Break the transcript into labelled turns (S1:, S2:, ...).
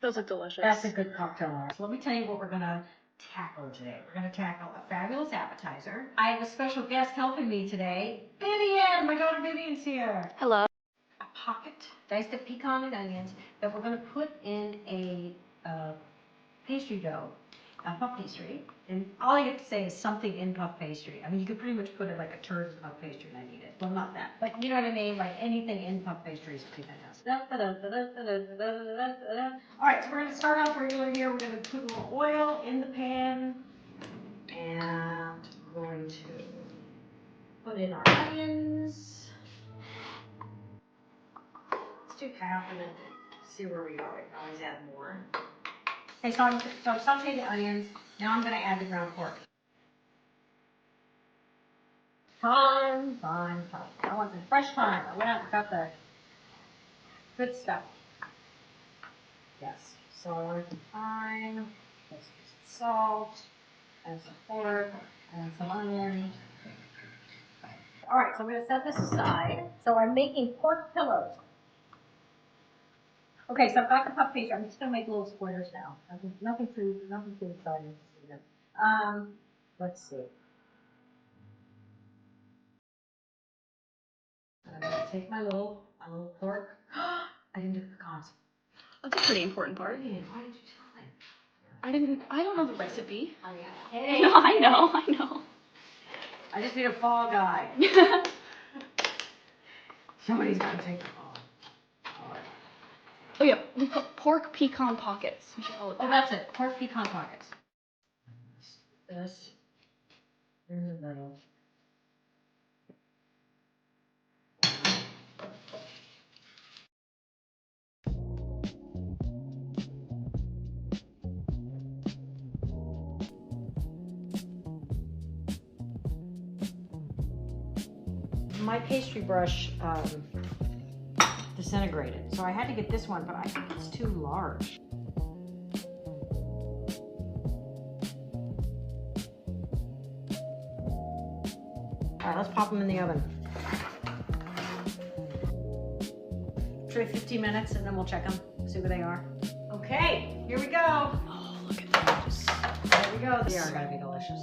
S1: Those look delicious.
S2: That's a good cocktail hour. So let me tell you what we're gonna tackle today. We're gonna tackle a fabulous appetizer. I have a special guest helping me today. Vivian! My daughter Vivian's here.
S1: Hello.
S2: A pocket, diced up pecan and onions that we're gonna put in a pastry dough, a puff pastry. And all I have to say is something in puff pastry. I mean, you could pretty much put it like a turd in puff pastry and I eat it. Well, not that, but you know what I mean? Like anything in puff pastry is pretty fantastic. All right, so we're gonna start off regular here. We're gonna put a little oil in the pan. And we're going to put in our onions. Let's do half and then see where we go. I can always add more. Okay, so I'm sauteing the onions. Now I'm going to add the ground pork. Thyme. I want some fresh thyme. I went out and got the good stuff. Yes. So I want some thyme, some salt, and some pork, and some onions. All right, so I'm going to set this aside. So I'm making pork pillows. Okay, so I've got the puff pastry. I'm just going to make little squares now. Nothing too exciting. Let's see. I'm going to take my little pork. I didn't do the pecans.
S1: That's a pretty important part.
S2: Why did you tell me?
S1: I don't know the recipe.
S2: Oh, yeah. Hey.
S1: No, I know.
S2: I just need a fall guy. Somebody's got to take the fall. All right.
S1: Oh yeah, we put pork pecan pockets. We should call it that.
S2: Oh, that's it. Pork pecan pockets. This in the middle. My pastry brush disintegrated, so I had to get this one, but I think it's too large. All right, let's pop them in the oven. Try 15 minutes and then we'll check them, see where they are. Okay, here we go.
S1: Oh, look at those.
S2: There we go. They are gonna be delicious.